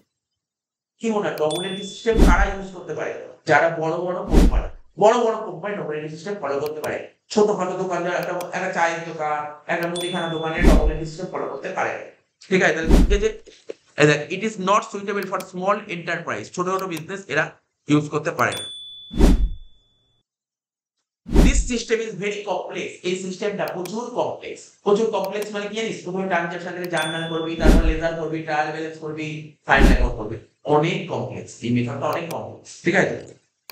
কি মনে হয় ডবল এন্ট্রি সিস্টেম কারা ইউজ করতে পারে? যারা বড় বড় কোম্পানি, বড় বড় company double entry system follow করতে পারে। ছোটখাটো দোকান, যারা একটা চায়ের দোকান, একটা মুদিখানা দোকানে ডবল এন্ট্রি সিস্টেম ফলো করতে পারে। ঠিক আছে, তাহলে ঠিক আছে। It is not suitable for small enterprise, ছোট ছোট বিজনেস এরা ইউজ করতে পারে না। This system is very complex, এই সিস্টেমটা প্রচুর কমপ্লেক্স। প্রচুর কমপ্লেক্স মানে কি জানিস? প্রথমে ট্রানজাকশন থেকে জার্নাল করবি, তারপর লেজার করবি, ট্রায়াল ব্যালেন্স করবি, ফাইনাল অ্যাকাউন্ট করবি। অনেক কমপ্লেক্স, এই মেথডটা অনেক কমপ্লেক্স, ঠিক আছে।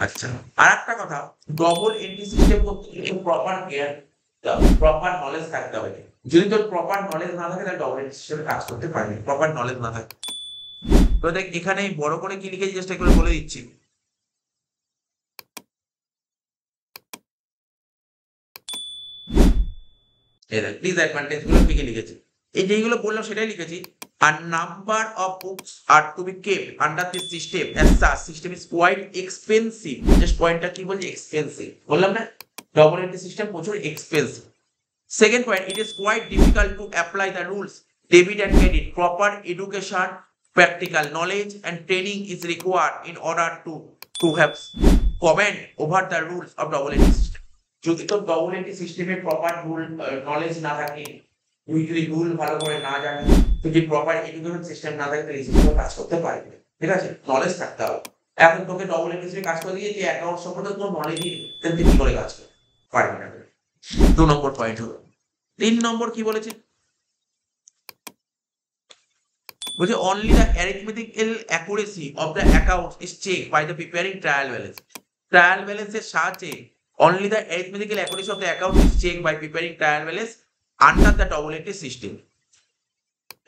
আচ্ছা, আর একটা কথা, ডবল এন্ট্রি সিস্টেম করতে কিন্তু প্রপার কেয়ার, প্রপার নলেজ থাকতে হবে। যদি তোর প্রপার নলেজ না থাকে তাহলে ডবল এন্ট্রি সিস্টেমে কাজ করতে পারবি, প্রপার নলেজ না থাকে। তো দেখ এখানে বড় করে কি লিখেছি চেষ্টা করে বলে দিচ্ছি। ডিসঅ্যাডভান্টেজ গুলো কি কি লিখেছি, এই যেগুলো বললাম সেটাই লিখেছি। আর number of books are to be kept under this system, as such system is quite expensive. Just পয়েন্টটা কি বলছি? এক্সপেন্সিভ। বললাম না ডবল এন্ট্রি সিস্টেম প্রচুর expensive. Second point, it is quite difficult to apply the rules, debit and credit. Proper education, practical knowledge and training is required in order to have command over the rules of double entry system. যদি তো double entry সিস্টেমে proper rule knowledge না থাকে, তুই যদি rule ভালো করে না জানিস, তুই যদি প্রপার এডুকেশন সিস্টেম না থাকে তাহলে এই সিস্টেমে কাজ করতে পারবি না, ঠিক আছে। নলেজ থাকতে হবে। এখন তোকে double entry সিস্টেমে কাজ করে দিয়ে যে অ্যাকাউন্ট সম্পর্কে তোর নলেজই তুই কি করে কাজ করতে পারবি না। 2 নম্বর পয়েন্ট হলো। 3 নম্বর কি বলেছে? বলছে only the arithmetical accuracy of the accounts is checked by the preparing trial balance. Trial balance এর সাহায্যে only the arithmetical accuracy of the account is checked by preparing trial balance under the double entry system.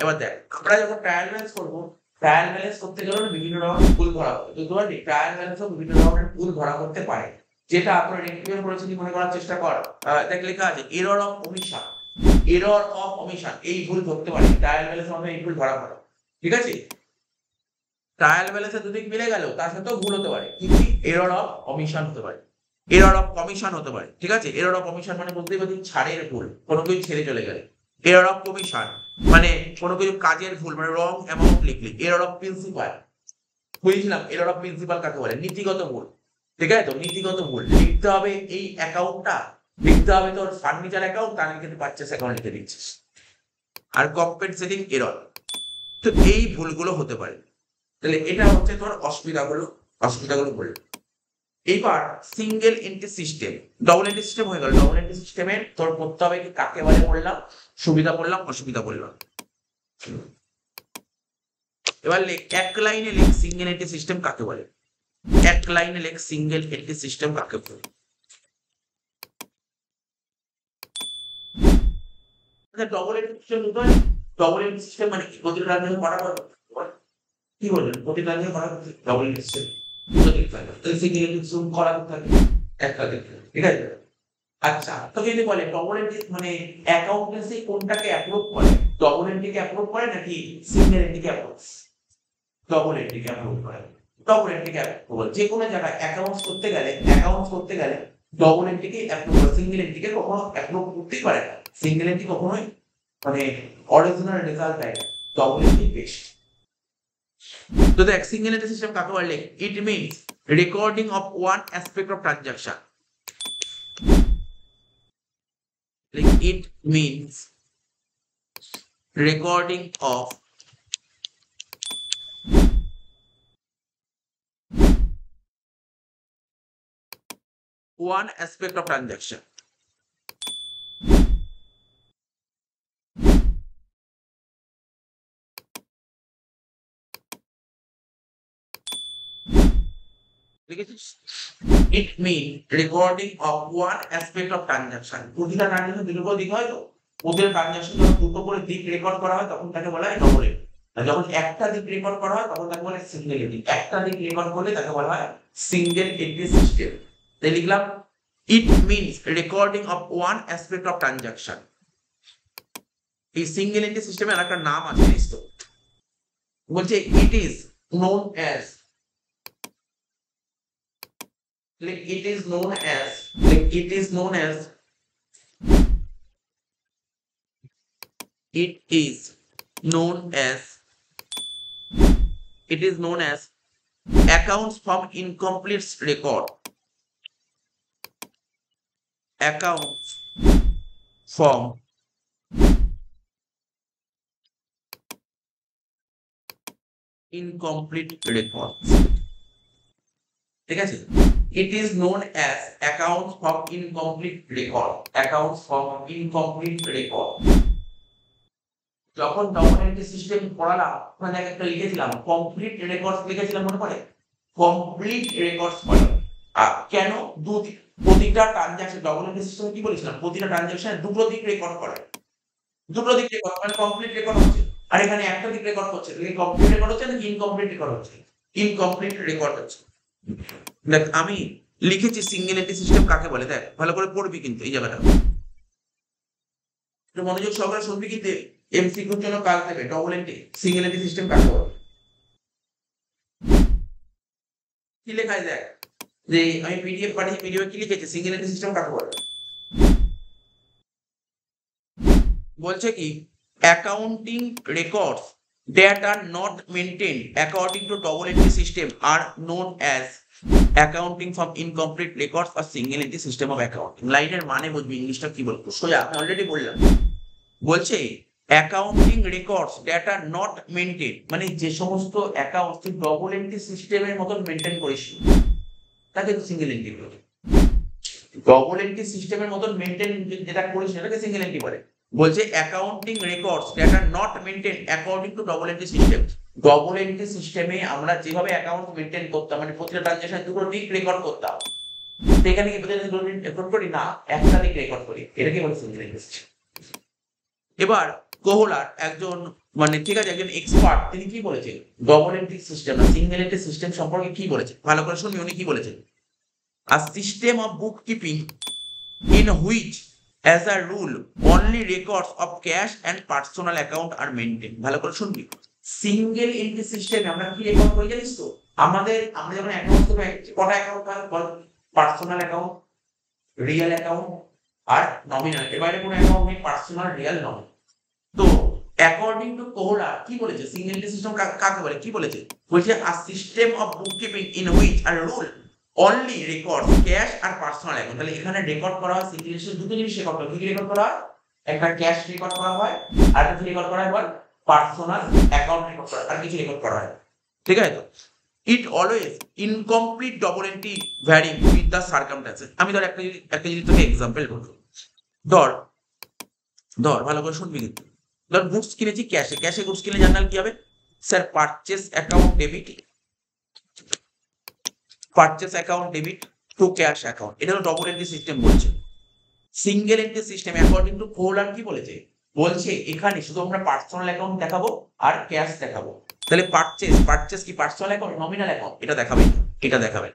এবার দেখ, আমরা যখন trial balance করবো, trial balance করতে গেলে বিভিন্ন রকমের ভুল ধরা হবে। তো তোমার ট্রায়াল ব্যালেন্সও বিভিন্ন রকমের ভুল ধরা করতে পারে, যেটা আপনার রেকটিফাই করেছেন মনে করার চেষ্টা কর। দেখ লেখা আছে এরর অফ ওমিশন, এরর অফ ওমিশন, এই ভুল ধরতে পারে ট্রায়াল ব্যালেন্স মধ্যে, এই ভুল ধরা পড়ে, ঠিক আছে। ট্রায়াল ব্যালেন্সে দুদিক মিলে গেল, তার সাথেও ভুল হতে পারে, কি কি? এরর অফ ওমিশন হতে পারে, এরর অফ কমিশন হতে পারে, ঠিক আছে। এরর অফ কমিশন মানে বুঝতেই পারছি ছাড়ের ভুল, কোনো কিছু ছেড়ে চলে গেলে। এরর অফ কমিশন মানে কোনো কিছু কাজের ভুল, মানে রং অ্যামাউন্ট লিখলি। এরর অফ প্রিন্সিপাল, বুঝেছিলাম এরর অফ প্রিন্সিপাল কাকে বলে? নীতিগত ভুল, ঠিক আছে। তো নীতিগত ভুল লিখতে হবে, এই অ্যাকাউন্টটা লিখতে হবে তোর ফার্নিচার অ্যাকাউন্ট, তার কিন্তু পারচেস অ্যাকাউন্ট লিখে দিচ্ছিস। আর কম্পেনসেটিং এরর, তো এই ভুলগুলো হতে পারে। তাহলে এটা হচ্ছে তোর অসুবিধাগুলো বলল। এইবার single entry system, double entry system হয়ে গেল। ডবল এন্ট্রি সিস্টেমের তোর করতে হবে কি, কাকে বলে বললাম, সুবিধা বললাম, অসুবিধা বললাম। এবার এক লাইনে লেখ সিঙ্গেল এন্ট্রি সিস্টেম কাকে বলে। এক লাইনে লেখ সিঙ্গেল এন্ট্রি সিস্টেম কাকে বলে। ডবল এন্ট্রি সিস্টেম বুঝতে পারলি? ডবল এন্ট্রি সিস্টেম মানে কি? প্রতিটা ট্রানজাকশন করা হবে, কি বললেন? প্রতিটা ট্রানজাকশন করা হবে ডবল এন্ট্রি সিস্টেম, তাহলে সিঙ্গেল এন্ট্রি সিস্টেম করা থাকে একটা দিকে, ঠিক আছে। আচ্ছা, তো যদি বলে ডবল এন্ট্রি মানে অ্যাকাউন্টেন্সি কোনটাকে অ্যাপ্রুভ করে? ডবল এন্ট্রিকে অ্যাপ্রুভ করে নাকি সিঙ্গেল এন্ট্রিকে অ্যাপ্রুভ? ডবল এন্ট্রিকে অ্যাপ্রুভ করে। ডবল এন্ট্রিকে অ্যাপ্রুভ, যে কোনো জায়গায় অ্যাকাউন্টস করতে গেলে ডবল এন্ট্রিকে অ্যাপ্রুভ করে, সিঙ্গেল এন্ট্রিকে কখনো অ্যাপ্রুভ করতেই পারে না। সিঙ্গেল এন্ট্রি কখনোই মানে অরিজিনাল রেজাল্ট দেয় না, ডবল এন্ট্রি বেস্ট। তো দেখ সিঙ্গেল এন্ট্রি সিস্টেম কাকে বলে? It means recording of one aspect of transaction. Like it means recording of one aspect of transaction. It means recording of one aspect of transaction. প্রতিটা transaction দুটো করে দিক হয় তো, প্রতিটা ট্রানজাকশন যখন দুটো করে দিক রেকর্ড করা হয় তখন তাকে বলা হয় ডবল এন্ট্রি। আর যখন একটা দিক রেকর্ড করা হয় তখন তাকে বলা হয় সিঙ্গেল এন্ট্রি। একটা দিক রেকর্ড করলে তাকে বলা হয় সিঙ্গেল এন্ট্রি সিস্টেম। তাই লিখলাম it means recording of one aspect of transaction. এই সিঙ্গেল এন্ট্রি সিস্টেমের একটা নাম আছে জানিস তো, বলছে it is known as, like it is known as, like it is known as, it is known as, it is known as accounts from incomplete record. Accounts from incomplete records. ঠিক আছে, it is known as accounts from incomplete record. Accounts from incomplete record. যখন double entry system পড়ালাম ওখানে একটা লিখেছিলাম complete records, লিখেছিলাম মনে পড়ে? Complete records পড়ে। আর কেন? প্রতিটা ট্রানজাকশন ডবল এন্ট্রি সিস্টেমে কি বলেছিলাম, প্রতিটা ট্রানজাকশনে দুটো দিক রেকর্ড করে, দুটো দিক রেকর্ড মানে কমপ্লিট রেকর্ড হচ্ছে। আর এখানে একটা দিক রেকর্ড হচ্ছে, কমপ্লিট রেকর্ড হচ্ছে নাকি ইনকমপ্লিট রেকর্ড হচ্ছে? ইনকমপ্লিট রেকর্ড হচ্ছে। দেখ আমি লিখেছি সিঙ্গেল এন্ট্রি সিস্টেম কাকে বলে, দেখ ভালো করে পড়বি কিন্তু এই জায়গাটা, একটু মনোযোগ সহকারে শুনবি কিন্তু এমসিকিউর জন্য কাজ দেবে। Double entry single entry system কাকে বলে? কি লেখা দেখ, যে আমি পিডিএফ পাঠিয়ে পিডিএফ কি লিখেছি, সিঙ্গেল এন্ট্রি সিস্টেম কাকে বলে? বলছে কি accounting records that are not maintained according to double entry system are known as accounting from incomplete records or single entry system of accounting. লাইনের মানে বুঝবি, ইংলিশটা কি বলবো সোজা আমি অলরেডি বললাম। বলছে accounting records that are not maintain, মানে যে সমস্ত অ্যাকাউন্ট তুই ডবল এন্ট্রি সিস্টেমের মতন মেইনটেইন করিস তাকে সিঙ্গেল এন্ট্রি বলে। ডবল এন্ট্রি সিস্টেমের মতন মেইনটেইন যেটা করিস সেটাকে সিঙ্গেল এন্ট্রি বলে। বলছে accounting records that are not maintain according to double entry system. Double entry সিস্টেমে আমরা যেভাবে অ্যাকাউন্ট মেইনটেইন করতাম, মানে প্রতিটা ট্রানজাকশন দুটো দিক রেকর্ড করতাম, সেখানে কি প্রতিটা দুটো দিক রেকর্ড করি না, একটা দিক রেকর্ড করি, এটাকে বলে সিঙ্গেল এন্ট্রি সিস্টেম। এবার কোহলার একজন মানে ঠিক আছে একজন এক্সপার্ট, তিনি কি বলেছেন ডবল এন্ট্রি সিস্টেম না সিঙ্গেল এন্ট্রি সিস্টেম সম্পর্কে কি বলেছেন ভালো করে শুনবি। উনি কি বলেছেন, a system of bookkeeping in which as a rule only records of cash and personal account are maintained. ভালো করে শুনবি, সিঙ্গেল এন্ট্রি সিস্টেমে আমরা কি রেকর্ড করি জানিস তো, আমরা যখন অ্যাকাউন্ট করব কটা অ্যাকাউন্ট হয় বল, পার্সোনাল অ্যাকাউন্ট, রিয়েল অ্যাকাউন্ট আর নমিনাল। এর বাইরে কোনো অ্যাকাউন্ট নেই, পার্সোনাল, রিয়েল, নমিনাল। তো অ্যাকর্ডিং টু কোহলা কি বলেছে সিঙ্গেল এন্ট্রি সিস্টেম কাকে বলে, কি বলেছে, বলছে a system of bookkeeping in which আর রুল অনলি রেকর্ড ক্যাশ আর পার্সোনাল অ্যাকাউন্ট। তাহলে এখানে রেকর্ড করা হয় সিঙ্গেল এন্ট্রি দুটো জিনিস রেকর্ড করা হয়। কি রেকর্ড করা হয়, একটা ক্যাশ রেকর্ড করা হয় আর একটা রেকর্ড করা হয় বল পার্সোনাল অ্যাকাউন্ট রেকর্ড করা হয়, আর কিছু রেকর্ড করা হয়। ঠিক আছে তো, it always incomplete double entry vary with the circumstances. আমি ধর একটা জিনিস তোকে এক্সাম্পল বলবো, ধর ভালো করে শুনবি কিন্তু, ধর গুডস কিনেছি ক্যাশে গুডস কিনে জানাল কি হবে sir, purchase account debit, purchase account debit two cash account. এটা হলো ডবল এন্ট্রি সিস্টেম বলছে। Single entry system according two কোহলার কি বলেছে, বলছে এখানে শুধু আমরা পার্সোনাল অ্যাকাউন্ট দেখাবো আর ক্যাশ দেখাবো। তাহলে পারচেস কি পার্সোনাল অ্যাকাউন্ট, নমিনাল অ্যাকাউন্ট, এটা দেখাবে, এটা দেখাবে।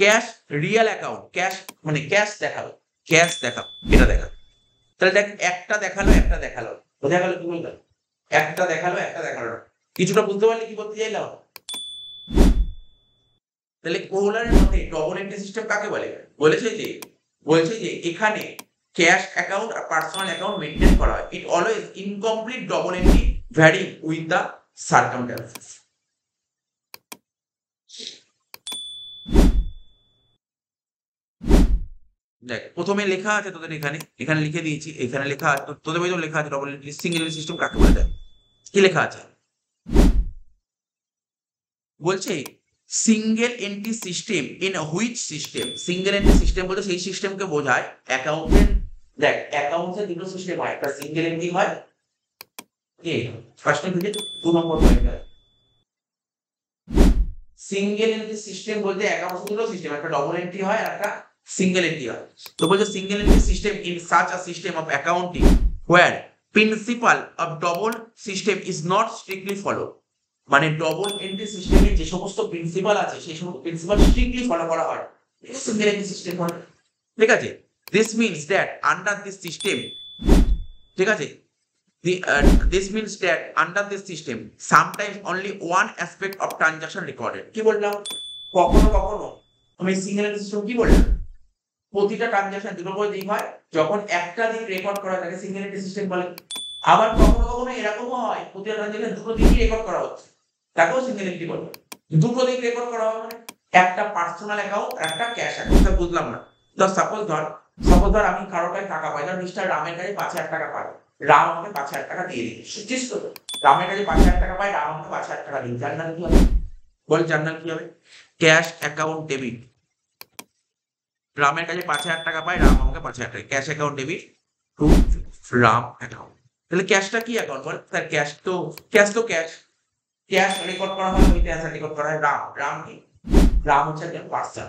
ক্যাশ রিয়েল অ্যাকাউন্ট, ক্যাশ মানে ক্যাশ দেখাবে, ক্যাশ দেখাবে, এটা দেখাবে। তাহলে দেখ একটা দেখালো বোঝা গেল কি বললাম, একটা দেখালো কিছুটা বুঝতে পারলে কি বলতে চাইলাম। তাহলে কোহলারের মতে ডবল এন্ট্রি সিস্টেম কাকে বলে? বলছে যে এখানে ক্যাশ অ্যাকাউন্ট আর পার্সোনাল অ্যাকাউন্ট মেনটেন করা হয়। ইট always incomplete double entry varying with the circumstances. দেখ প্রথমে লেখা আছে তোদের এখানে লিখে দিয়েছি, এখানে লেখা আছে তোদের বইতেও লেখা আছে double entry single entry system কাকে বলে? দেখ কি লেখা আছে, বলছে single entry system in which system, single entry system বলতে সেই সিস্টেমকে বোঝায় অ্যাকাউন্টেন্ট। দেখ অ্যাকাউন্টে দুটো সিস্টেম হয়, একটা সিঙ্গেল এন্ট্রি হয়, কি ফার্স্ট থেকে 2 নম্বর পয়েন্ট। সিঙ্গেল এন্ট্রি সিস্টেম বলতে অ্যাকাউন্টে দুটো সিস্টেম, একটা ডবল এন্ট্রি হয় আর একটা সিঙ্গেল এন্ট্রি হয়। তো বলছে single entry system in such a system of accounting where principal of double system is not strictly follow. মানে ডবল এন্ট্রি সিস্টেমে যে সমস্ত প্রিন্সিপাল আছে সেই সমস্ত প্রিন্সিপাল স্ট্রিক্টলি ফলো করা হয়, সিঙ্গেল এন্ট্রি সিস্টেম হয়। ঠিক আছে, this means that under this system, ঠিক আছে, this means that under this system sometimes only one aspect of transaction recorded। কি বললাম? কখনো কখনো আমি সিঙ্গেল এন্ট্রি সিস্টেম কি বললাম, প্রতিটা ট্রানজাকশন দুটো করে দিক হয়, যখন একটা দিক রেকর্ড করা থাকে সিঙ্গেল এন্ট্রি সিস্টেম বলে। আবার কখনো কখনো এরকমও হয় প্রতিটা ট্রানজাকশন দুটো দিকই রেকর্ড করা হচ্ছে, তাকেও সিঙ্গেল এন্ট্রি বলে। দুটো দিক রেকর্ড করা হবে মানে একটা পার্সোনাল অ্যাকাউন্ট আর একটা ক্যাশ অ্যাকাউন্ট। বুঝলাম না? তো সাপোজ ধর আমি কারোর কাছে টাকা পাই, ধর মিস্টার রামের কাছে 5,000 টাকা পাই, রাম আমাকে 5,000 টাকা দিয়ে দিচ্ছে, বুঝছিস তো? রামের কাছে 5,000 টাকা পাই, রাম আমাকে 5,000 টাকা দিচ্ছে, জার্নাল কি হবে? বল জার্নাল কি হবে? Cash account debit. রামের কাছে 5,000 টাকা পাই, রাম আমাকে 5,000 টাকা, cash account debit two Ram account. তাহলে ক্যাশটা কি অ্যাকাউন্ট বল? তার ক্যাশ তো ক্যাশ রেকর্ড করা হয়, বইতে অ্যাসেট রেকর্ড করা হয়। রাম কি? রাম হচ্ছে একটা পার্সন।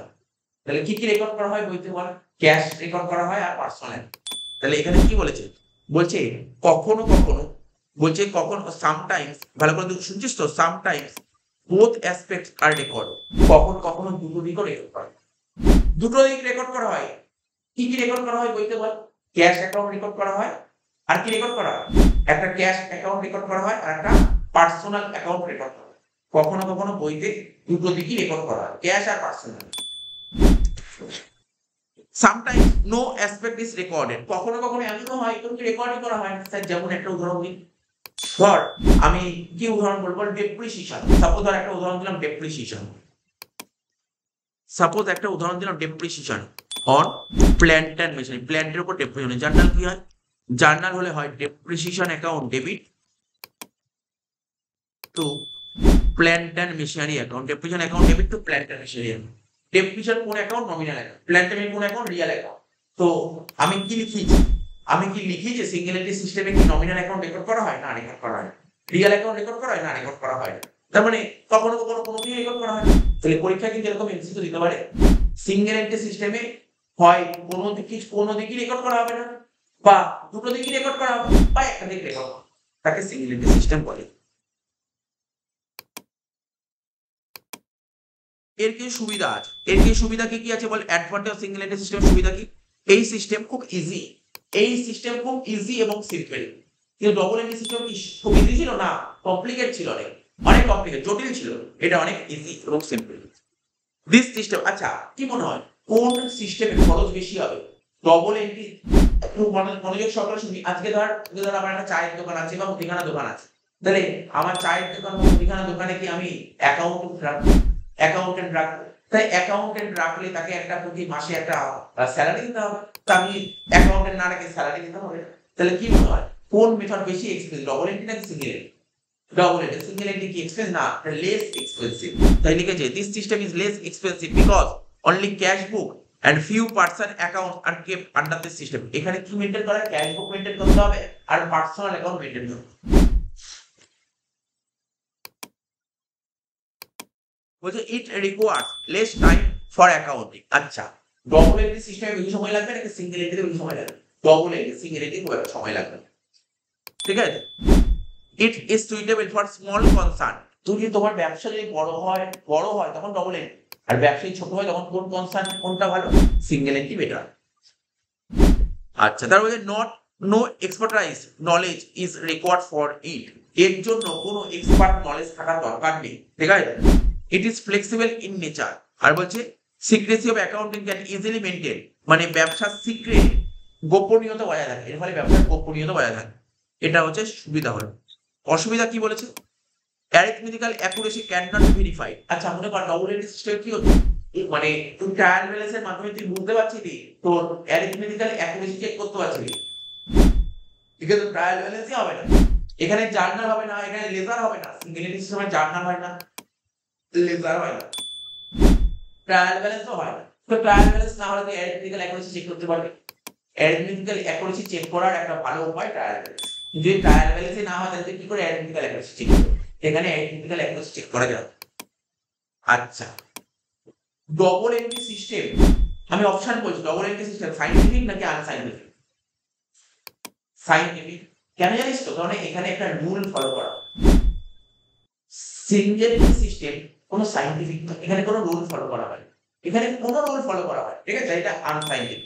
তাহলে কি রেকর্ড করা হয় বইতে বল? ক্যাশ রেকর্ড করা হয় আর পার্সোনাল। তাহলে এখানে কি বলেছে? বলছে কখনো কখনো, বলছে কখনো সামটাইমস, ভালো করে শুনছিস তো? সামটাইমস বোথ অ্যাসপেক্টস আর রেকর্ড, কখনো কখনো দুটো দিকও রেকর্ড করা হয়। দুটো দিক রেকর্ড করা হয়। কি রেকর্ড করা হয় বইতে বল? ক্যাশ অ্যাকাউন্ট রেকর্ড করা হয়, আর কি রেকর্ড করা হয়? একটা ক্যাশ অ্যাকাউন্ট রেকর্ড করা হয় আর একটা পার্সোনাল অ্যাকাউন্ট রেকর্ড করা হয়। কখনো কখনো বইতে দুটো দিকই রেকর্ড করা হয়, ক্যাশ আর personal. Sometimes no aspect is recorded, কখনো কখনো এমনও হয় কিন্তু রেকর্ডই করা হয় না। স্যার যেমন একটা উদাহরণ দিই, ধর আমি কি উদাহরণ বলবো? ডেপ্রিসিয়েশন। সাপোজ ধর একটা উদাহরণ দিলাম depreciation, on plant and machinery. প্ল্যান্টের উপর ডেপ্রিসিয়েশন। জার্নাল কি হয়? জার্নাল হলে হয় depreciation account debit to plant and machinery account. Depreciation account debit to plant and machinery account. Depreciation কোন account? Nominal account. Plant and কোন অ্যাকাউন্ট? Real account. তো আমি কি লিখি যে সিঙ্গেল এন্ট্রি সিস্টেমে কি নমিনাল অ্যাকাউন্ট রেকর্ড করা হয়? না, রেকর্ড করা হয়। রিয়েল অ্যাকাউন্ট রেকর্ড করা হয়? না, রেকর্ড করা হয়। তার মানে কখনো কখনো কোনোদিন রেকর্ড করা হয়। তাহলে পরীক্ষায় কিন্তু এরকম এমসিকিউ দিতে পারে, সিঙ্গেল এন্ট্রি সিস্টেমে হয় কোনো দিকই রেকর্ড করা হবে না, বা দুটো দিকই রেকর্ড করা হবে, বা একটা দিক রেকর্ড করা হবে, তাকে সিঙ্গেল এন্ট্রি সিস্টেম বলে। এর কি সুবিধা আছে? কি আছে বল? অ্যাডভান্টেজ সিঙ্গেল এন্ট্রি সিস্টেম সুবিধা কি? এই সিস্টেম খুব ইজি এবং সিম্পল। কিন্তু ডবল এন্ট্রি সিস্টেম কি খুব ইজি ছিল? না, কমপ্লিকেট ছিল, অনেক কমপ্লিকেট, জটিল ছিল। এটা অনেক ইজি এবং সিম্পল দিস সিস্টেম। আচ্ছা কি মনে হয় কোন সিস্টেমে খরচ বেশি হবে? Double entry. মনোযোগ সহকারে শুনি। আজকে ধর আমার একটা চায়ের দোকান আছে বা মুদিখানা দোকান আছে, তাহলে আমার চায়ের দোকান বা মুদিখানা দোকানে কি আমি অ্যাকাউন্টেন্ট রাখবো? তাই অ্যাকাউন্টেন্ট রাখলে তাকে একটা প্রতি মাসে একটা স্যালারি দিতে হবে। তা আমি অ্যাকাউন্টেন্ট না রেখে স্যালারি দিতে হবে। তাহলে কি মনে হয় কোন মেথড বেশি এক্সপেন্সিভ, ডবল এন্ট্রি নাকি single entry? Double entry. Single entry কি এক্সপেন্সিভ? না, লেস এক্সপেন্সিভ। তাই লিখেছে this system is less expensive because only cash book and few person accounts are kept under this system। এখানে কি maintain করা? Cash বুক maintain করতে হবে আর পার্সোনাল অ্যাকাউন্ট মেইনটেইন করতে হবে। বলছে it requires less time for accounting. আচ্ছা ডবল এন্ট্রি সিস্টেমে বেশি সময় লাগবে নাকি সিঙ্গেল এন্ট্রিতে বেশি সময় লাগবে? ডবল এন্ট্রি, সিঙ্গেল এন্ট্রি খুব একটা সময় লাগবে। ঠিক আছে, it is suitable for small concern. যদি তোমার ব্যবসা যদি বড় হয় তখন ডবল এন্ট্রি, আর ব্যবসায়ী ছোট হয় তখন কোন কনসার্ন কোনটা ভালো? Single entry better. আচ্ছা তার বলছে no expertise knowledge is required for it. এর জন্য কোনো এক্সপার্ট নলেজ থাকার দরকার নেই। ঠিক আছে, it is flexible in nature আর বলছে secrecy of accounting can easily maintain, মানে ব্যবসার সিক্রেট গোপনীয়তা বজায় থাকে, এর ফলে ব্যবসার গোপনীয়তা বজায় থাকে। এটা হচ্ছে সুবিধা হলো। অসুবিধা কি বলেছে? Arithmetical accuracy can not be verified. আচ্ছা মনে কর ডবল এন্ট্রি সিস্টেম কি হচ্ছে, মানে তুই ট্রায়াল ব্যালেন্সের মাধ্যমে তুই বুঝতে পারছিস তোর অ্যারিথমেটিক্যাল অ্যাকুরেসি চেক করতে পারছিস, ঠিক আছে? ট্রায়াল ব্যালেন্সই হবে না, এখানে জার্নাল হবে না, এখানে লেজার হবে না। সিঙ্গেল এন্ট্রি সিস্টেমে জার্নাল হয় না, লেজার হয় না, ট্রায়াল ব্যালেন্সও হয় না। তো ট্রায়াল ব্যালেন্স না হলে তুই অ্যারিথমেটিক্যাল অ্যাকুরেসি চেক করতে পারবি। অ্যারিথমেটিক্যাল অ্যাকুরেসি চেক করার একটা ভালো উপায় ট্রায়াল ব্যালেন্স। যদি ট্রায়াল ব্যালেন্সই না হয় তাহলে তুই কি করে অ্যারিথমেটিক্যাল অ্যাকুরেসি চেক করবি? এখানে অ্যারিথমেটিক্যাল অ্যাকুরেসি চেক করা যাবে। আচ্ছা ডবল এন্ট্রি সিস্টেম, আমি অপশন বলছি, ডবল এন্ট্রি সিস্টেম সাইন্টিফিক নাকি আনসাইন্টিফিক? সাইন্টিফিক। কেন জানিস তো? কারণ এখানে একটা রুল ফলো করা। সিঙ্গেল সিস্টেম কোনো সাইন্টিফিক না, এখানে কোনো রুল ফলো করা হয়, এখানে কোনো রুল ফলো করা হয়, ঠিক আছে? এটা unscientific.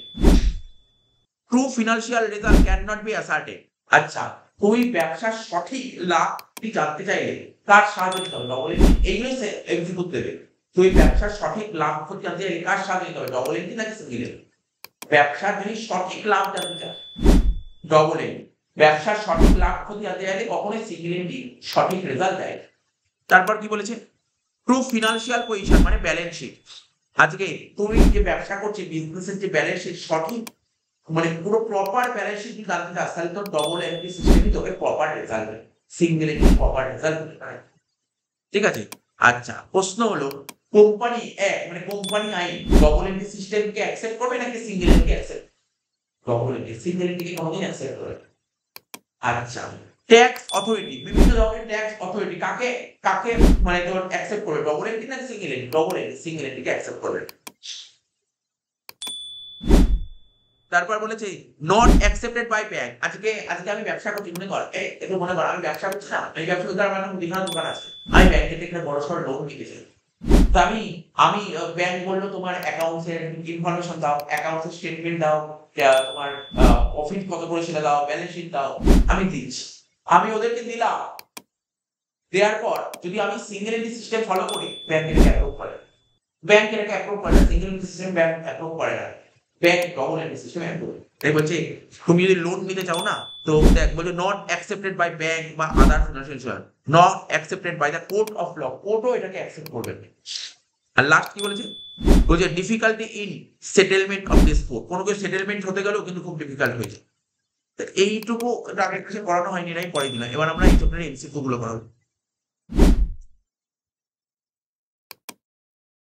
True financial result can not be ascertained. আচ্ছা তুই ব্যবসার সঠিক লাভ তুই জানতে চাইলে কার সাহায্য নিতে হবে? Double entry. এইগুলো এমসি করতে দেবে। তুই ব্যবসার সঠিক লাভ জানতে চাইলে কার সাহায্য নিতে হবে? ডবল এন্ট্রি নাকি সিঙ্গেল এন্ট্রি? ব্যবসার যদি সঠিক লাভ জানতে চাস ডবল এন্ট্রি, ব্যবসার সঠিক লাভ জানতে চাইলে কখনোই সিঙ্গেল এন্ট্রি সঠিক রেজাল্ট দেয়। তারপর কি বলেছে? ট্রু ফিনান্সিয়াল পজিশন মানে ব্যালেন্স শিট। আজকে তুমি যে ব্যবসা করছিস, বিজনেসের যে ব্যালেন্স শিট সঠিক, মানে পুরো প্রপার ব্যালেন্স শিট যদি জানতে চাস তাহলে তো ডবল এন্ট্রি সিস্টেমই তোকে প্রপার রেজাল্ট দেবে, সিঙ্গেল এন্ট্রি প্রপার রেজাল্ট দিতে পারে, ঠিক আছে? আচ্ছা প্রশ্ন হলো কোম্পানি এক মানে কোম্পানি আই ডবল এন্ট্রি সিস্টেমকে অ্যাকসেপ্ট করবে নাকি single entry accept? Double entry, single এন্ট্রিকে কোনোদিন অ্যাকসেপ্ট করবে। আচ্ছা ট্যাক্স অথরিটি, বিভিন্ন ধরনের ট্যাক্স অথরিটি কাকে কাকে মানে তোর অ্যাকসেপ্ট করবে? ডবল এন্ট্রি না single entry? Double entry, single এন্ট্রিকে অ্যাকসেপ্ট করবে। তারপর বলেছে নট অ্যাকসেপ্টেড বাই ব্যাংক। আজকে আমি ব্যবসা করছি, মনে কর একটু মনে কর আমি ব্যবসা করছি না, আমি ব্যবসা করতে আমার মুদিখানা দোকান আছে, আমি ব্যাংক থেকে একটা বড় সড় লোন নিতে চাই। তো আমি ব্যাংক বললো তোমার অ্যাকাউন্টসের ইনফরমেশন দাও, অ্যাকাউন্টসের স্টেটমেন্ট দাও, তোমার প্রফিট কত করে সেটা দাও, ব্যালেন্স শিট দাও। আমি দিচ্ছি, আমি ওদেরকে দিলাম, দেওয়ার পর যদি আমি সিঙ্গেল এন্ট্রি সিস্টেম ফলো করি ব্যাংক এটাকে অ্যাপ্রুভ করে, ব্যাংক এটাকে অ্যাপ্রুভ করে না, single entry system bank approve করে না, bank double entry system approve. তাই বলছে তুমি যদি লোন নিতে চাও না তো দেখ বলছে নট অ্যাকসেপ্টেড বাই ব্যাংক বা other financial institution, not accepted by the court of law, কোর্টও এটাকে অ্যাকসেপ্ট করবে না। আর লাস্ট কি বলেছে? বলছে difficulty in settlement of dispute, কোনো কিছু সেটেলমেন্ট হতে গেলেও কিন্তু খুব ডিফিকাল্ট হয়েছে। এইটুকু আগের ক্লাসে পড়ানো হয়নি, নাই পড়াই দিলাম। এবার আমরা এই চ্যাপ্টারের এমসিকিউ গুলো করাবো।